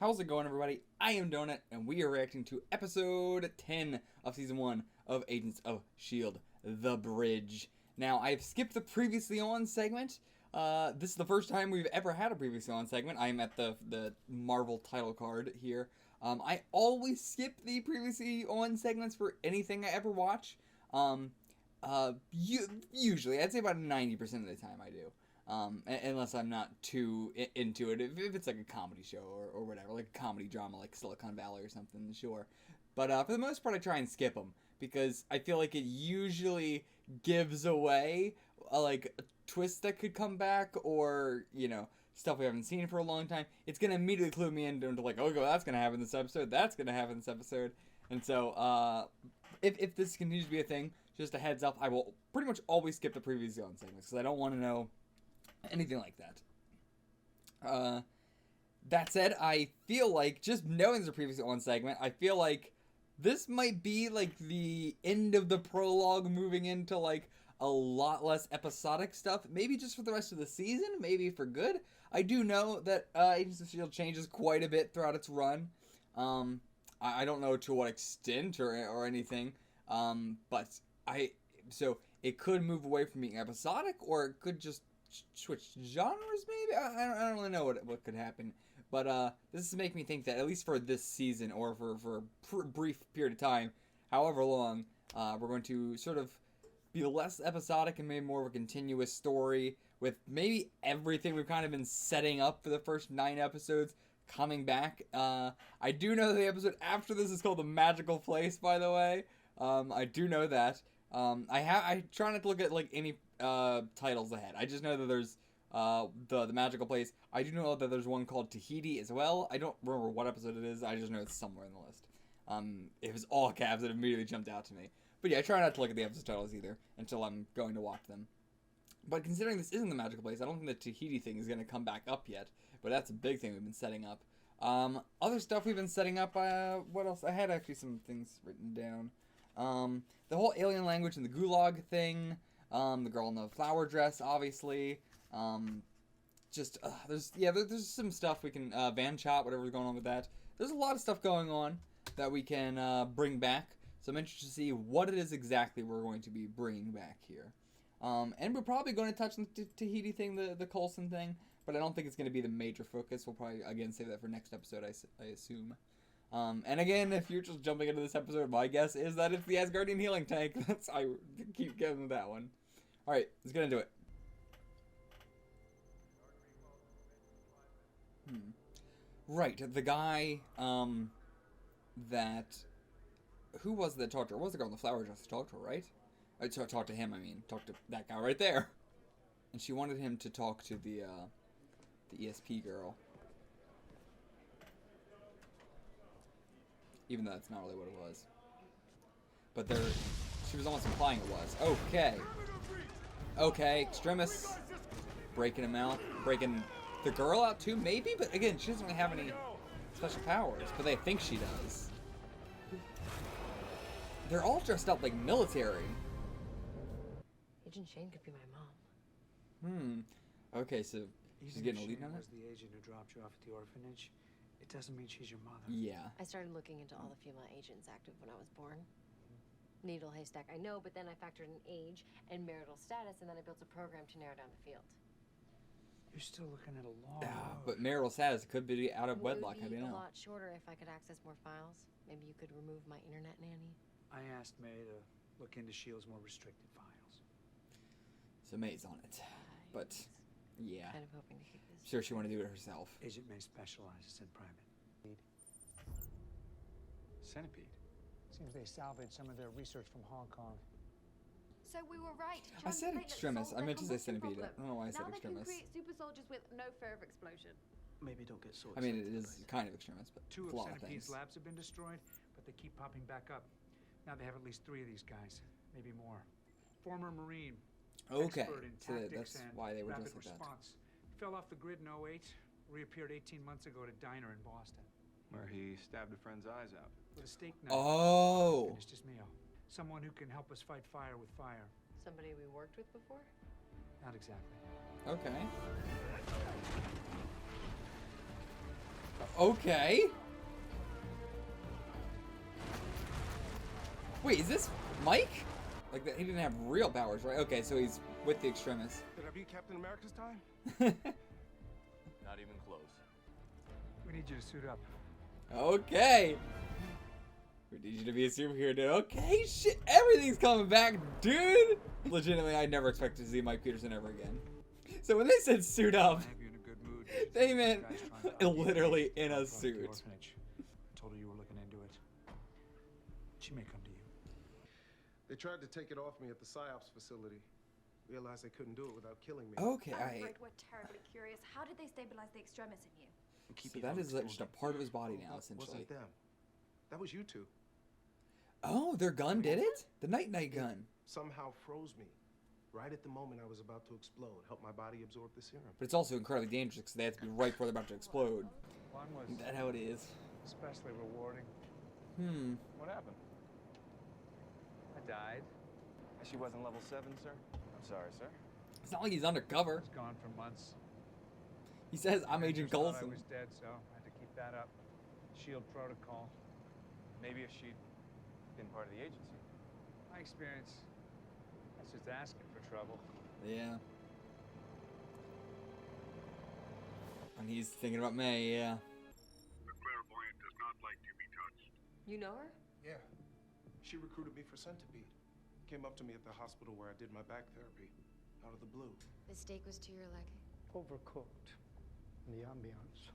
How's it going, everybody? I am Donut, and we are reacting to episode 10 of season 1 of Agents of S.H.I.E.L.D. The Bridge. Now, I've skipped the previously on segment. This is the first time we've ever had a previously on segment. I am at the Marvel title card here. I always skip the previously on segments for anything I ever watch. Usually, I'd say about 90% of the time I do. Unless I'm not too into it. If it's like a comedy show or whatever, like a comedy drama like Silicon Valley or something, sure. But for the most part, I try and skip them because I feel like it usually gives away like a twist that could come back, or stuff we haven't seen for a long time. It's gonna immediately clue me into like, oh, that's gonna happen this episode. That's gonna happen this episode. And so, if this continues to be a thing, just a heads up, I will pretty much always skip the previous on segments because I don't want to know anything like that. That said, I feel like, just knowing there's a previously on segment, I feel like this might be like the end of the prologue, moving into like a lot less episodic stuff. Maybe just for the rest of the season, maybe for good. I do know that Agents of S.H.I.E.L.D. changes quite a bit throughout its run. I don't know to what extent or anything, but so it could move away from being episodic, or it could just switch genres, maybe? I don't really know what could happen. But this is making me think that, at least for this season, or for a brief period of time, however long, we're going to sort of be less episodic and maybe more of a continuous story, with maybe everything we've kind of been setting up for the first 9 episodes coming back. I do know that the episode after this is called The Magical Place, by the way. I do know that. I try not to look at like any titles ahead. I just know that there's the Magical Place. I do know that there's one called Tahiti as well. I don't remember what episode it is. I just know it's somewhere in the list. It was all caps. It immediately jumped out to me. But yeah, I try not to look at the episode titles either until I'm going to watch them. But considering this isn't the Magical Place, I don't think the Tahiti thing is going to come back up yet. But that's a big thing we've been setting up. Other stuff we've been setting up, what else? I had actually some things written down. The whole alien language and the gulag thing. The girl in the flower dress, obviously. There's some stuff we can, Van Chot, whatever's going on with that. There's a lot of stuff going on that we can, bring back. So I'm interested to see what it is exactly we're going to be bringing back here. And we're probably going to touch on the Tahiti thing, the Coulson thing, but I don't think it's going to be the major focus. We'll probably, again, save that for next episode, I assume. And again, if you're just jumping into this episode, my guess is that it's the Asgardian healing tank. I keep giving that one. Alright, let's get into it. Right, the guy, who was that talked to her? What was the girl in the flower dress that talked to her, right? Talk to him, I mean. Talk to that guy right there. And she wanted him to talk to the ESP girl. Even though that's not really what it was. But she was almost implying it was. Okay. Okay, Extremis. Breaking him out. Breaking the girl out too, maybe? But again, she doesn't really have any special powers. But they think she does. They're all dressed up like military. Agent Shane could be my mom. Okay, so she's getting a lead on it? Was the agent who dropped you off at the orphanage, it doesn't mean she's your mother. Yeah. I started looking into all the female agents active when I was born. Needle haystack, I know, but then I factored in age and marital status, and then I built a program to narrow down the field. You're still looking at a long road. But marital status could be out of wedlock, It would be I don't know. a lot shorter if I could access more files. Maybe you could remove my internet nanny. I asked May to look into S.H.I.E.L.D.'s more restricted files. So May's on it. But, yeah. Kind of hoping to keep this. Sure, she wanted to do it herself. Agent May specializes in private. Centipede. Seems they salvaged some of their research from Hong Kong. So we were right. I said Extremis. I meant to say Centipede. I don't know why I said Now Extremis. they can create super soldiers with no fear of explosion. Maybe don't get so I mean, it is kind of Extremis, but Two a of lot of Centipede's things. labs have been destroyed, but they keep popping back up. Now they have at least 3 of these guys, maybe more. Former Marine. Okay, Expert in so tactics that's and why they were rapid just like that. response. Fell off the grid in '08, reappeared 18 months ago at a diner in Boston. Where he stabbed a friend's eyes out. With a steak knife. Oh! Finished his meal. Someone who can help us fight fire with fire. Somebody we worked with before? Not exactly. Okay. Okay. Wait, is this Mike? Like, he didn't have real powers, right? Okay, so he's with the extremists. Did I beat Captain America's time? Not even close. We need you to suit up. Okay. We need you to be a superhero, dude. Okay, shit. Everything's coming back, dude. Legitimately, I never expected to see Mike Peterson ever again. So when they said suit up, I have you in a good mood. they meant Guys trying to argue literally you in a brought the suit. orphanage. I told her you were looking into it. She may come to you. They tried to take it off me at the PSYOPs facility. Realized they couldn't do it without killing me. Okay, I'm I. afraid we're terribly curious. How did they stabilize the extremis in you? And keep So you that from is like just a exploding. part of his body now, That essentially. wasn't them. That was you two. Oh, their gun did it? The night-night gun. Somehow froze me. Right at the moment I was about to explode. Helped my body absorb the serum. But it's also incredibly dangerous because they have to be right before they're about to explode. One was Is that how it is? especially rewarding. What happened? I died. She wasn't level 7, sir? I'm sorry, sir. It's not like he's undercover. I was gone for months. He says, I'm Agent Avengers thought I Coulson. was dead, so I had to keep that up. S.H.I.E.L.D. protocol. Maybe if she'd been part of the agency. My experience, that's just asking for trouble. Yeah. And he's thinking about May, yeah. The clairvoyant does not like to be touched. You know her? Yeah. She recruited me for Centipede. Came up to me at the hospital where I did my back therapy. Out of the blue. The steak was to your liking. Overcooked. And the ambiance.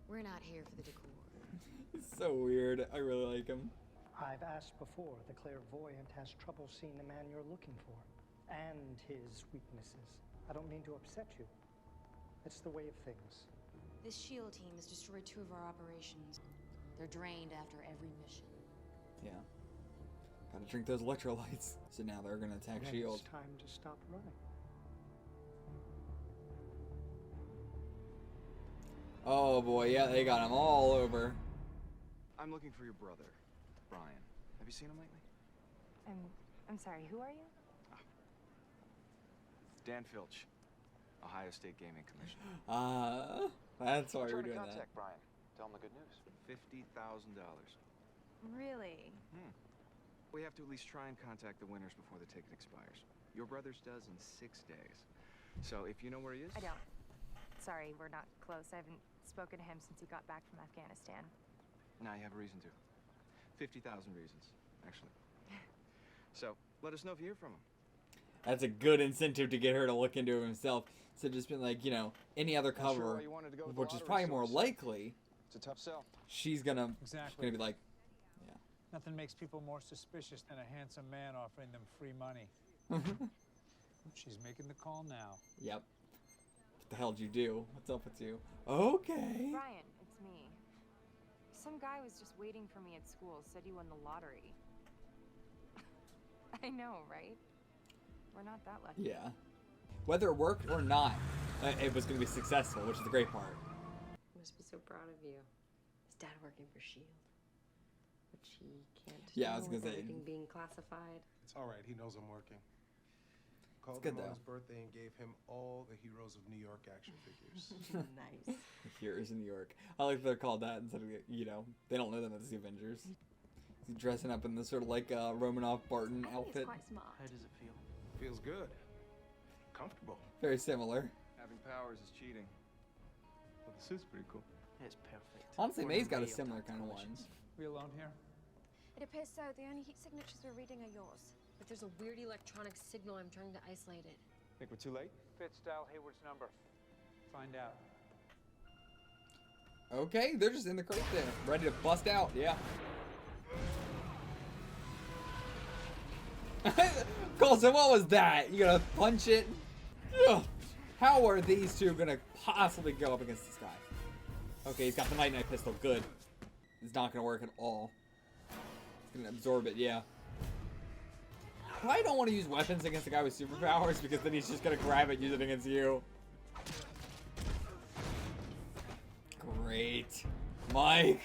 We're not here for the decor. He's so weird. I really like him. I've asked before, the clairvoyant has trouble seeing the man you're looking for. And his weaknesses. I don't mean to upset you. It's the way of things. This S.H.I.E.L.D. team has destroyed 2 of our operations. They're drained after every mission. Yeah. Gotta drink those electrolytes. So now they're gonna attack Then S.H.I.E.L.D. it's time to stop running. Oh boy, yeah, they got him all over. I'm looking for your brother, Brian. Have you seen him lately? I'm sorry, who are you? Dan Filch, Ohio State Gaming Commissioner. That's why we're Trying to doing that. contact Brian. Tell him the good news. $50,000. Really? We have to at least try and contact the winners before the ticket expires. Your brother's does in 6 days. So if you know where he is... I don't. Sorry, we're not close. I haven't spoken to him since he got back from Afghanistan. Now you have a reason to. 50,000 reasons, actually. So, let us know if you hear from him. That's a good incentive to get her to look into it himself. So just been like, you know, any other Not sure cover, why you wanted to go with the which is lottery probably more source. likely, It's a tough sell. she's gonna Exactly. be like, Nothing makes people more suspicious than a handsome man offering them free money. She's making the call now. yep. What the hell did you do? What's up with you? Okay. Brian, it's me. Some guy was just waiting for me at school, said he won the lottery. I know, right? We're not that lucky. Yeah. Whether it worked or not, it was gonna be successful, which is the great part. I must be so proud of you. Is Dad working for S.H.I.E.L.D.? Which he can't Yeah, I know was gonna with say. everything being classified. It's alright, he knows I'm working. Called good, him on though. his birthday and gave him all the Heroes of New York action figures. Nice. Here's in New York. I like they're called that instead of, you know, they don't know them as the Avengers. He's dressing up in this sort of like Romanoff Barton I think outfit. it's quite smart. How does it feel? Feels good. Comfortable. Very similar. Having powers is cheating. But the suit's pretty cool. It's perfect. Honestly, For May's an got a array of similar types kind of and one. collisions. We alone here? It appears so. The only heat signatures we're reading are yours. But there's a weird electronic signal. I'm trying to isolate it. Think we're too late? Fitz, dial Hayward's number. Find out. Okay, they're just in the crate there, ready to bust out. Yeah. Colson, what was that? You gonna punch it? Ugh. How are these two gonna possibly go up against this guy? Okay, he's got the night-night pistol. Good. It's not gonna work at all. It's gonna absorb it. Yeah. I don't want to use weapons against a guy with superpowers because then he's just gonna grab it, use it against you. Great. Mike.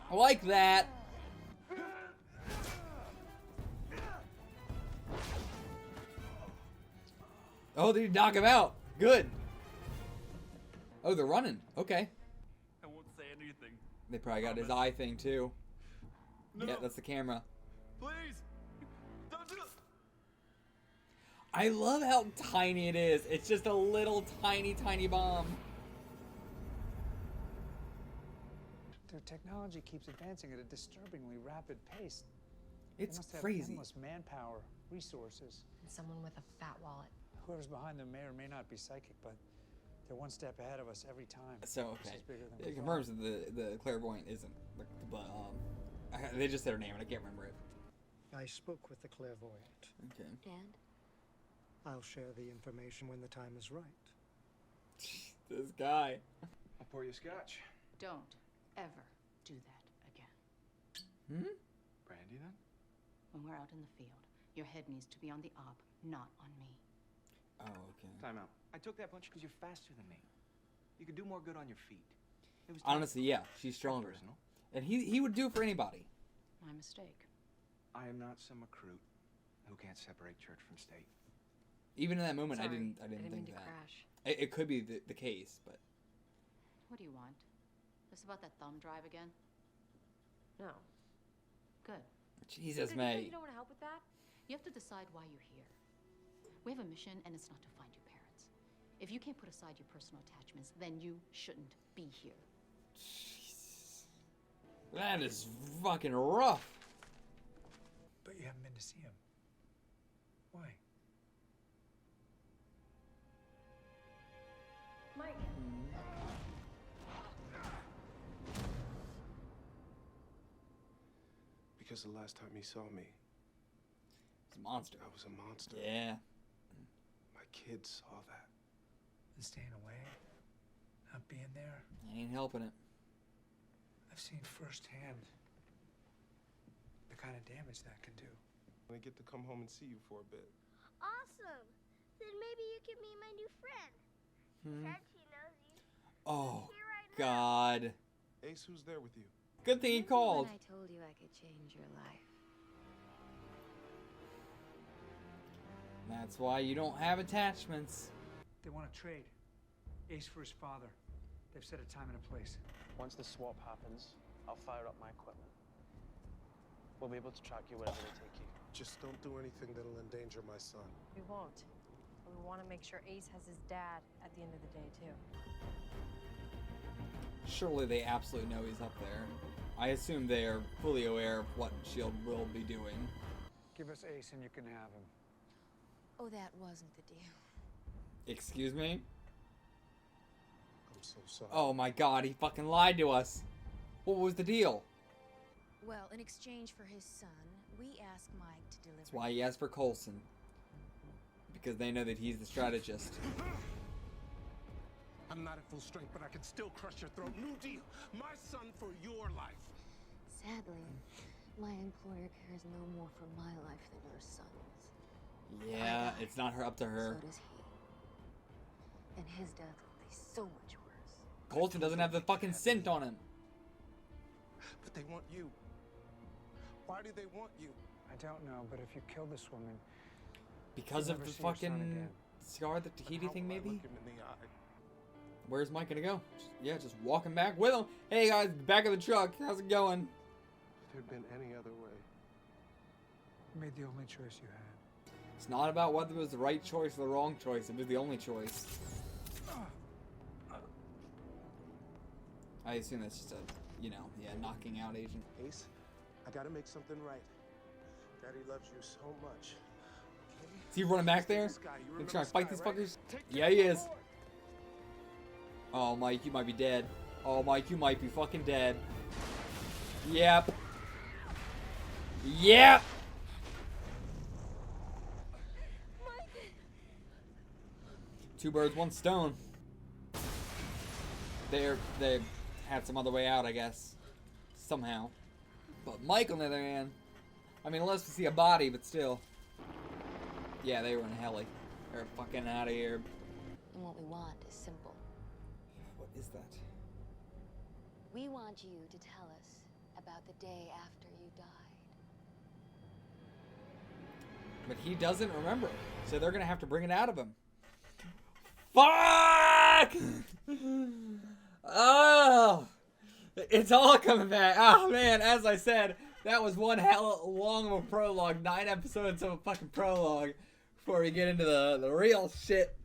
I like that. Oh, did you knock him out? Good. Oh, they're running. Okay. I won't say anything. They probably got his Promise. eye thing too. No. Yeah, that's the camera. Please. Don't do it. I love how tiny it is. It's just a little tiny bomb. Their technology keeps advancing at a disturbingly rapid pace. It's they must have crazy. endless manpower, resources. And someone with a fat wallet. Whoever's behind them may or may not be psychic, but they're one step ahead of us every time. So This okay, is bigger than it we confirms that the clairvoyant isn't. But they just said her name and I can't remember it. I spoke with the clairvoyant. Okay. And? I'll share the information when the time is right. This guy. I'll pour you a scotch. Don't ever do that again. Hmm? Brandy, then? When we're out in the field, your head needs to be on the op, not on me. Oh, okay. Time out. I took that punch because you're faster than me. You could do more good on your feet. It was Honestly, yeah, she's stronger. personal. And he would do it for anybody. My mistake. I am not some recruit who can't separate church from state. Even in that moment, Sorry, I didn't mean think to that. crash. It could be the case, but What do you want? This about that thumb drive again? No. Good. Jesus, You May. don't want to help with that? You have to decide why you're here. We have a mission, and it's not to find your parents. If you can't put aside your personal attachments, then you shouldn't be here. Jesus. That is fucking rough. But you haven't been to see him. Why? Mike. Because the last time he saw me, It's a monster. I was a monster. Yeah. My kids saw that. And staying away, not being there. Ain't helping it. I've seen firsthand the kind of damage that can do. I get to come home and see you for a bit. Awesome. Then maybe you can meet my new friend. Said she knows you. Oh, Here right now. God. Ace, who's there with you? Good thing he called. When I told you I could change your life. That's why you don't have attachments. They want to trade. Ace for his father. They've set a time and a place. Once the swap happens, I'll fire up my equipment. We'll be able to track you wherever they take you. Just don't do anything that'll endanger my son. We won't. But we want to make sure Ace has his dad at the end of the day, too. Surely they absolutely know he's up there. I assume they are fully aware of what S.H.I.E.L.D. will be doing. Give us Ace and you can have him. Oh, that wasn't the deal. Excuse me? I'm so sorry. Oh my God, he fucking lied to us. What was the deal? Well, in exchange for his son, we asked Mike to deliver. That's why he asked for Coulson. Because they know that he's the strategist. I'm not at full strength, but I can still crush your throat. New deal. My son for your life. Sadly, my employer cares no more for my life than your son's. Yeah, it's not her up to her. So does he. And his death will be so much worse. Coulson doesn't have the fucking scent on him. But they want you. Why do they want you? I don't know, but if you kill this woman, Because you'll of never the see your son fucking again. scar, the Tahiti thing, maybe? Look him in the eye. Where's Mike gonna go? Yeah, just walking back with him. Hey guys, back of the truck. How's it going? If there'd been any other way. you made the only choice you had. It's not about whether it was the right choice or the wrong choice. It was the only choice. I assume that's just a, knocking out agent. Ace, I gotta make something right. Daddy loves you so much. Okay? Is he running back there? Sky, you You remember trying to fight Sky, these right? fuckers? Take Yeah, he is. Oh, Mike, you might be dead. Oh, Mike, you might be fucking dead. Yep. Yep. Two birds, one stone. They had some other way out, I guess. Somehow. But Mike, on the other hand, I mean, unless we see a body, but still. Yeah, they were in a heli. They're fucking out of here. And what we want is simple. What is that? We want you to tell us about the day after you died. But he doesn't remember. So they're gonna have to bring it out of him. Fuck! back! Oh, it's all coming back. Oh man, as I said, that was one hell long of a prologue. 9 episodes of a fucking prologue before we get into the real shit.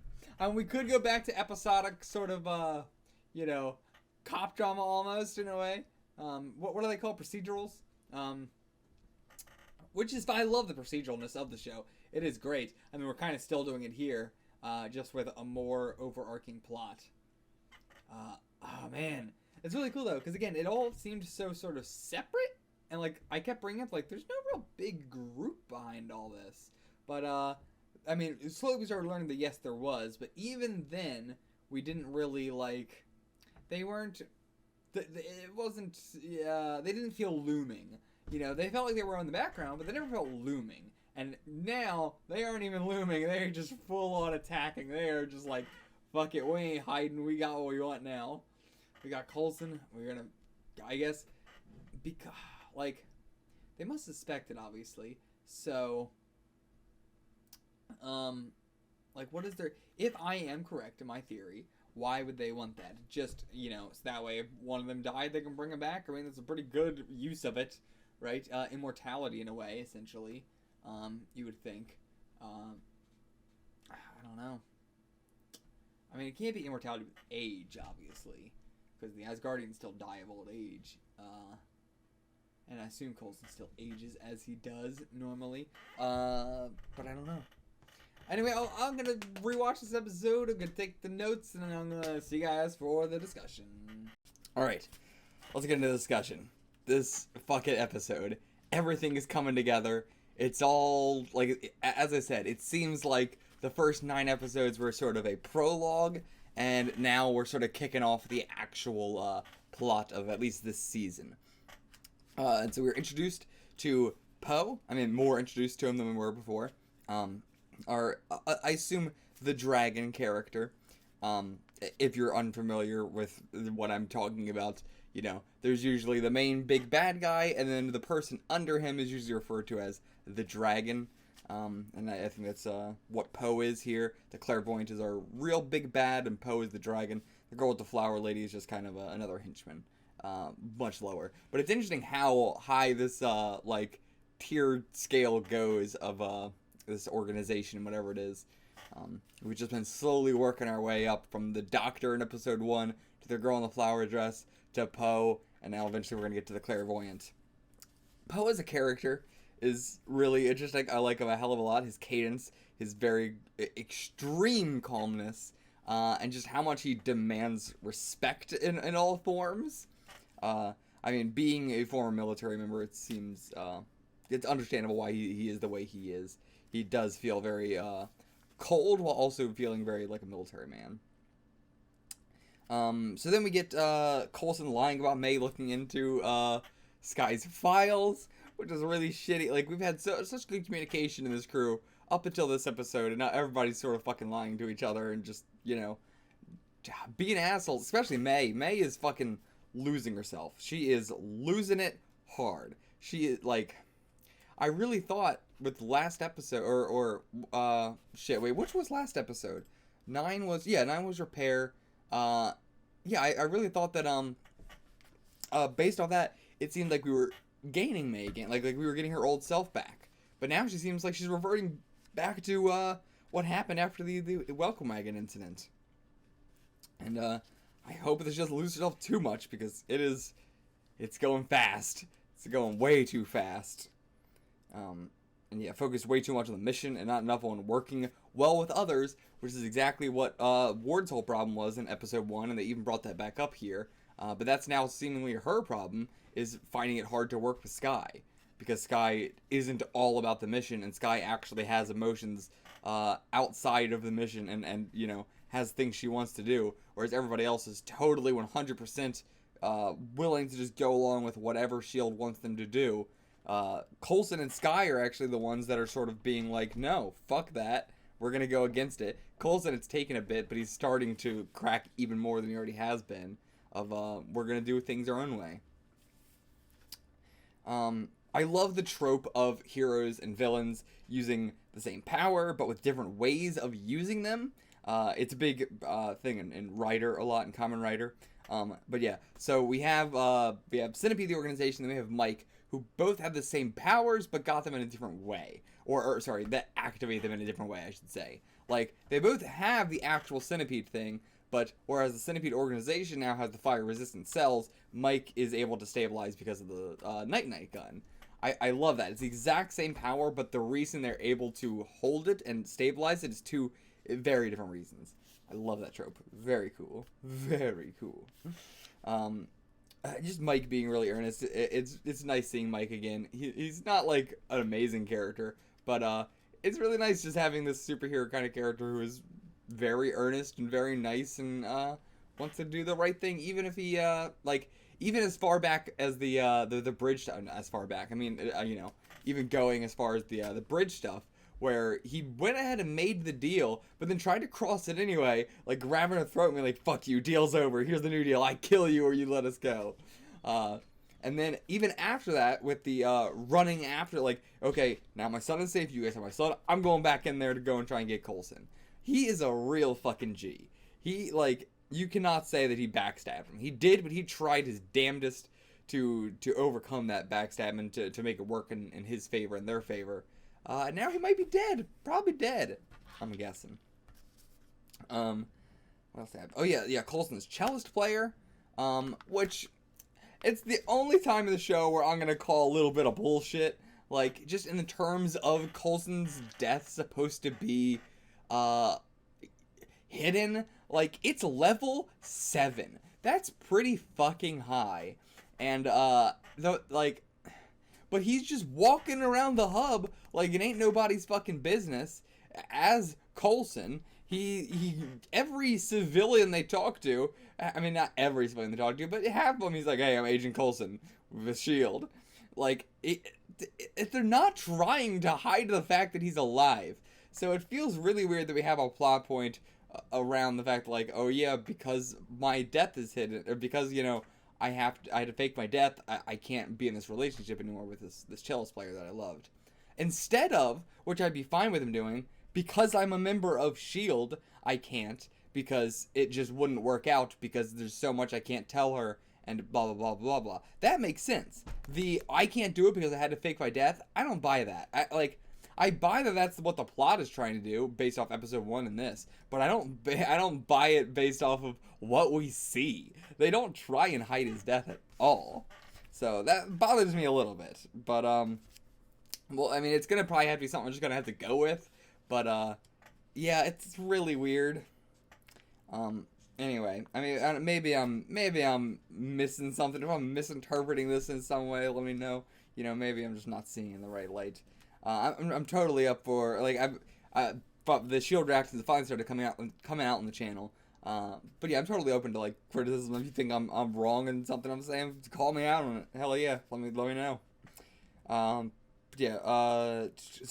And we could go back to episodic sort of, you know, cop drama almost in a way. What do they call procedurals? Which is fine. I love the proceduralness of the show. It is great. I mean, we're kind of still doing it here, just with a more overarching plot. Oh man, it's really cool though, because again, it all seemed so sort of separate, and like I kept bringing up, like, there's no real big group behind all this. But I mean, slowly we started learning that yes, there was, but even then, we didn't really like. They weren't. It wasn't. They didn't feel looming. You know, they felt like they were in the background, but they never felt looming. And now they aren't even looming. They're just full on attacking. They are just like, fuck it, we ain't hiding. We got what we want now. We got Coulson. We're gonna, I guess, because like they must suspect it, obviously. So, like, what is their? If I am correct in my theory, why would they want that? Just, you know, so that way if one of them died, they can bring him back. I mean, that's a pretty good use of it, right? Immortality in a way, essentially. You would think. I don't know. I mean, it can't be immortality with age, obviously, because the Asgardians still die of old age. And I assume Coulson still ages as he does normally. But I don't know. Anyway, I'm gonna rewatch this episode. I'm gonna take the notes, and then I'm gonna see you guys for the discussion. All right, let's get into the discussion. This fucking episode, everything is coming together. It's all, like, as I said, it seems like the first 9 episodes were sort of a prologue, and now we're sort of kicking off the actual plot of at least this season. And so we were introduced to Poe. I mean, more introduced to him than we were before. I assume the dragon character. If you're unfamiliar with what I'm talking about, you know, there's usually the main big bad guy, and then the person under him is usually referred to as the dragon. And I think that's what Poe is here. The clairvoyant is our real big bad, and Poe is the dragon. The girl with the flower lady is just kind of another henchman, much lower. But it's interesting how high this like tier scale goes of this organization, whatever it is. We've just been slowly working our way up from the doctor in episode 1 to the girl in the flower dress to Poe, and now eventually we're gonna get to the clairvoyant. Poe as a character is really interesting. I like him a hell of a lot. His cadence, his very extreme calmness, and just how much he demands respect in all forms. I mean, being a former military member, it seems it's understandable why he is the way he is. He does feel very cold while also feeling very like a military man. So then we get Coulson lying about May looking into Sky's files, which is really shitty. Like, we've had such good communication in this crew up until this episode, and now everybody's sort of fucking lying to each other and just, you know, being assholes. Especially May. May is fucking losing herself. She is losing it hard. She is, like, I really thought with last episode, shit, wait, which was last episode? 9 was repair. I really thought that, based off that, it seemed like we were gaining May again, like we were getting her old self back. But now she seems like she's reverting back to, what happened after the welcome wagon incident. And, I hope that she doesn't lose herself too much, because it's going fast. It's going way too fast. And yeah, focused way too much on the mission and not enough on working well with others, which is exactly what Ward's whole problem was in episode 1, and they even brought that back up here. But that's now seemingly her problem, is finding it hard to work with Sky, because Sky isn't all about the mission, and Sky actually has emotions outside of the mission, and you know, has things she wants to do, whereas everybody else is totally 100% willing to just go along with whatever S.H.I.E.L.D. wants them to do. Coulson and Sky are actually the ones that are sort of being like, no, fuck that, we're gonna go against it. Coulson, it's taken a bit, but he's starting to crack even more than he already has been, of we're gonna do things our own way. I love the trope of heroes and villains using the same power, but with different ways of using them. It's a big thing in Writer a lot, in Common Writer. But yeah, so we have Centipede, the organization, then we have Mike, who both have the same powers, but got them in a different way. Or sorry, that activate them in a different way, I should say. Like, they both have the actual Centipede thing, but whereas the Centipede organization now has the fire-resistant cells, Mike is able to stabilize because of the Night-Night gun. I love that. It's the exact same power, but the reason they're able to hold it and stabilize it is two very different reasons. I love that trope. Very cool. Very cool. Just Mike being really earnest. It's nice seeing Mike again. He's not like an amazing character, but it's really nice just having this superhero kind of character who is very earnest and very nice and wants to do the right thing, even if he even as far back as the bridge stuff. As far back, I mean, even going as far as the bridge stuff, where he went ahead and made the deal, but then tried to cross it anyway, like grabbing her throat and being like, fuck you, deal's over, here's the new deal, I kill you or you let us go. And then even after that, with the running after, like, okay, now my son is safe, you guys have my son, I'm going back in there to go and try and get Coulson. He is a real fucking G. He, like, you cannot say that he backstabbed him. He did, but he tried his damnedest to overcome that backstab and to make it work in his favor and their favor. Now he might be dead. Probably dead, I'm guessing. What else I have? Oh, yeah, Coulson's cellist player, which, it's the only time in the show where I'm gonna call a little bit of bullshit. Like, just in the terms of Coulson's death supposed to be, hidden. Like, it's level 7. That's pretty fucking high. And, but he's just walking around the hub like it ain't nobody's fucking business. As Coulson, he every civilian they talk to, I mean, not every civilian they talk to, but half of them he's like, hey, I'm Agent Coulson with S.H.I.E.L.D. Like, if they're not trying to hide the fact that he's alive. So it feels really weird that we have a plot point around the fact, like, oh yeah, because my death is hidden, or because, I had to fake my death, I can't be in this relationship anymore with this cellist player that I loved. Instead of, which I'd be fine with him doing, because I'm a member of S.H.I.E.L.D, I can't, because it just wouldn't work out, because there's so much I can't tell her, and blah, blah, blah, blah, blah. That makes sense. I can't do it because I had to fake my death, I don't buy that. I buy that that's what the plot is trying to do, based off episode 1 and this, but I don't buy it based off of what we see. They don't try and hide his death at all. So that bothers me a little bit. But, well, I mean, it's gonna probably have to be something I'm just gonna have to go with. But, yeah, it's really weird. Anyway, I mean, maybe I'm missing something. If I'm misinterpreting this in some way, let me know. Maybe I'm just not seeing it in the right light. I'm totally up for, like, but the S.H.I.E.L.D. reactions finally started coming out on the channel. But yeah, I'm totally open to, like, criticism. If you think I'm wrong in something I'm saying, call me out on it. Hell yeah, let me know. So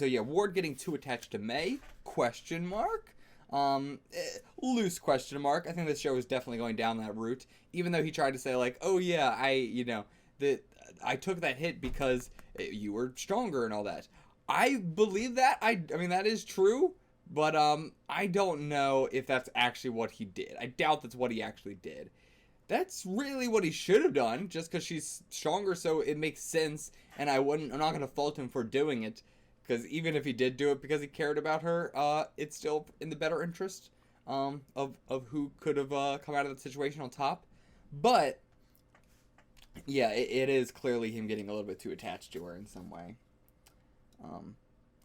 yeah, Ward getting too attached to May? Question mark? Loose question mark. I think this show is definitely going down that route. Even though he tried to say, like, oh yeah, I took that hit because you were stronger and all that. I believe that. I mean, that is true, but I don't know if that's actually what he did. I doubt that's what he actually did. That's really what he should have done, just because she's stronger, so it makes sense, and I'm not going to fault him for doing it, because even if he did do it because he cared about her, it's still in the better interest of who could have come out of the situation on top. But, yeah, it is clearly him getting a little bit too attached to her in some way.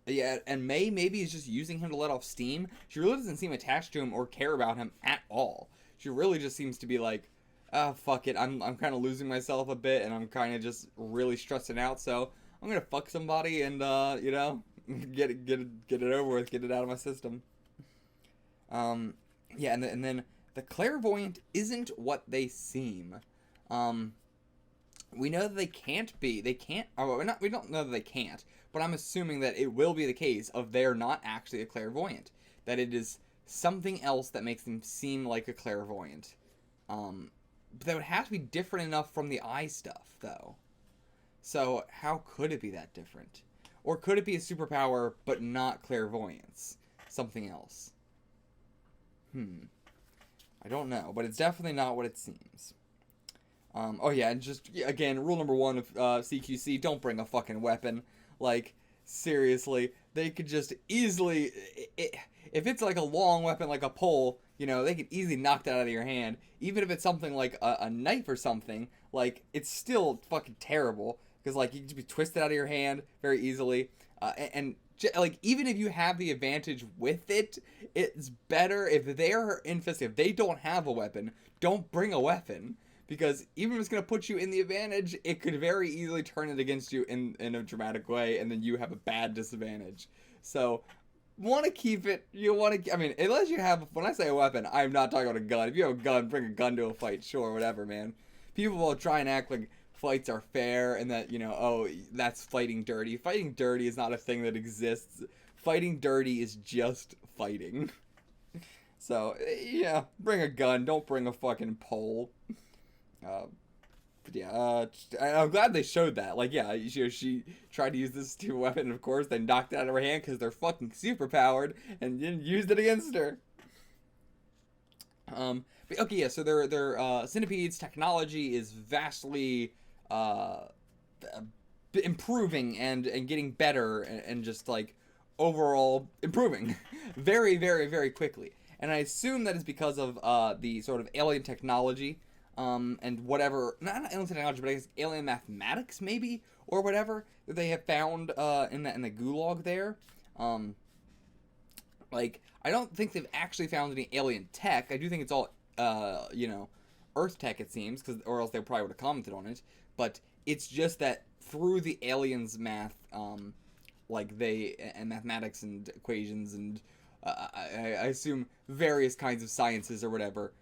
Yeah, and May maybe is just using him to let off steam. She really doesn't seem attached to him or care about him at all. She really just seems to be like, fuck it, I'm kind of losing myself a bit, and I'm kind of just really stressing out, so I'm gonna fuck somebody and, get it over with, get it out of my system. Yeah, and then the clairvoyant isn't what they seem. We know that they can't be. They can't. We don't know that they can't. But I'm assuming that it will be the case of they're not actually a clairvoyant. That it is something else that makes them seem like a clairvoyant. But that would have to be different enough from the eye stuff, though. So how could it be that different? Or could it be a superpower but not clairvoyance? Something else. I don't know, but it's definitely not what it seems. Oh yeah, and just, again, rule number 1 of CQC, don't bring a fucking weapon. Like, seriously, they could just easily, if it's like a long weapon like a pole, you know, they could easily knock that out of your hand. Even if it's something like a knife or something, like, it's still fucking terrible, because, like, you can just be twisted out of your hand very easily, like, even if you have the advantage with it, it's better if they're infested, if they don't have a weapon, don't bring a weapon. Because even if it's going to put you in the advantage, it could very easily turn it against you in a dramatic way, and then you have a bad disadvantage. So, want to keep it, I mean, unless you have, when I say a weapon, I'm not talking about a gun. If you have a gun, bring a gun to a fight, sure, whatever, man. People will try and act like fights are fair, and that, you know, oh, that's fighting dirty. Fighting dirty is not a thing that exists. Fighting dirty is just fighting. So, yeah, bring a gun, don't bring a fucking pole. But yeah, I'm glad they showed that. Like, yeah, she tried to use this stupid weapon, and of course they knocked it out of her hand because they're fucking super powered, and then used it against her. But okay, yeah, so their Centipede's technology is vastly improving and getting better, and just like overall improving very, very, very quickly. And I assume that is because of the sort of alien technology. And whatever, not alien technology, but I guess alien mathematics, maybe, or whatever, that they have found, in the gulag there. Like, I don't think they've actually found any alien tech. I do think it's all, you know, Earth tech, it seems, or else they probably would have commented on it, but it's just that through the aliens' math, like, and mathematics and equations and, I assume various kinds of sciences or whatever,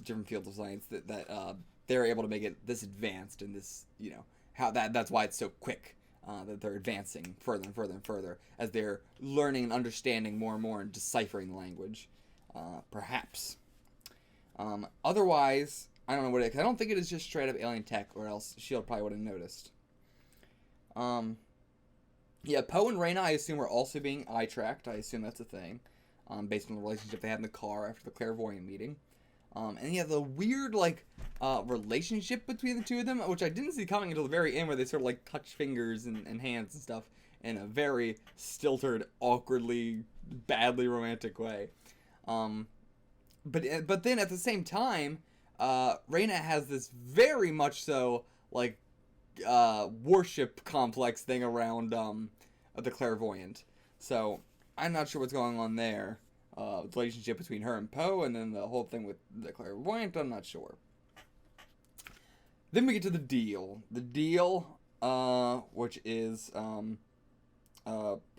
different fields of science that they're able to make it this advanced, and this, you know, how that's why it's so quick, that they're advancing further and further and further as they're learning and understanding more and more and deciphering the language, perhaps. Otherwise, I don't know what it is, 'cause I don't think it is just straight up alien tech, or else S.H.I.E.L.D. probably would have noticed. Yeah, Poe and Reyna, I assume, are also being eye-tracked. I assume that's a thing, based on the relationship they had in the car after the clairvoyant meeting. And yeah, the weird, like, relationship between the two of them, which I didn't see coming until the very end, where they sort of, like, touch fingers and hands and stuff in a very stilted, awkwardly, badly romantic way. But then at the same time, Reyna has this very much so, like, worship complex thing around, the clairvoyant. So, I'm not sure what's going on there. The relationship between her and Poe, and then the whole thing with the clairvoyant, I'm not sure. Then we get to the deal. The deal, which is, oh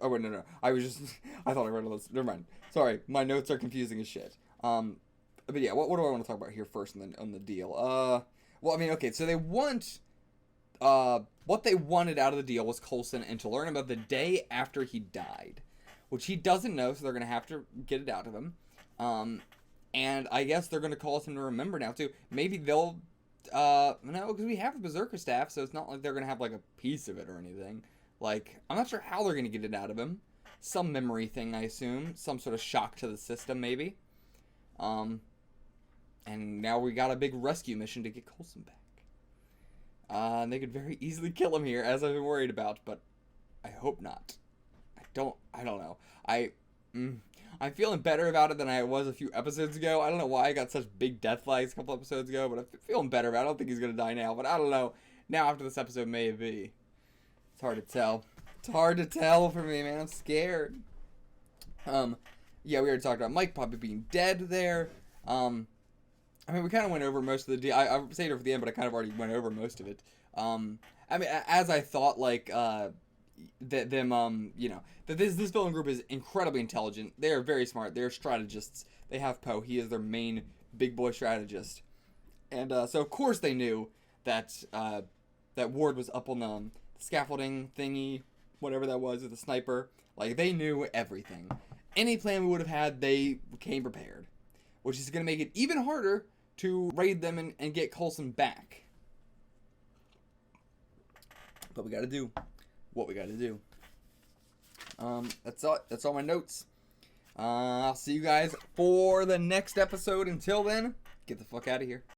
wait, no. I thought I read all this. Never mind. Sorry, my notes are confusing as shit. But yeah, what do I want to talk about here first on the deal? Well, I mean, okay, so they want, what they wanted out of the deal was Coulson, and to learn about the day after he died. Which he doesn't know, so they're going to have to get it out of him. And I guess they're going to cause him to remember now, too. Maybe they'll, no, because we have the Berserker staff, so it's not like they're going to have, like, a piece of it or anything. Like, I'm not sure how they're going to get it out of him. Some memory thing, I assume. Some sort of shock to the system, maybe. And now we got a big rescue mission to get Coulson back. And they could very easily kill him here, as I've been worried about, but I hope not. I don't know. I'm feeling better about it than I was a few episodes ago. I don't know why I got such big death flags a couple episodes ago, but I'm feeling better about it. I don't think he's going to die now, but I don't know. Now after this episode, maybe. It's hard to tell. It's hard to tell for me, man. I'm scared. Yeah, we already talked about Mike probably being dead there. I mean, we kind of went over most of the deal. I saved it for the end, but I kind of already went over most of it. I mean, as I thought, like, that this villain group is incredibly intelligent. They are very smart. They're strategists. They have Poe. He is their main big boy strategist. And so of course they knew that that Ward was up on the scaffolding thingy, whatever that was, with the sniper. Like, they knew everything. Any plan we would have had, they came prepared. Which is going to make it even harder to raid them and get Coulson back. But we got to do what we got to do. That's all my notes. I'll see you guys for the next episode. Until then, get the fuck out of here.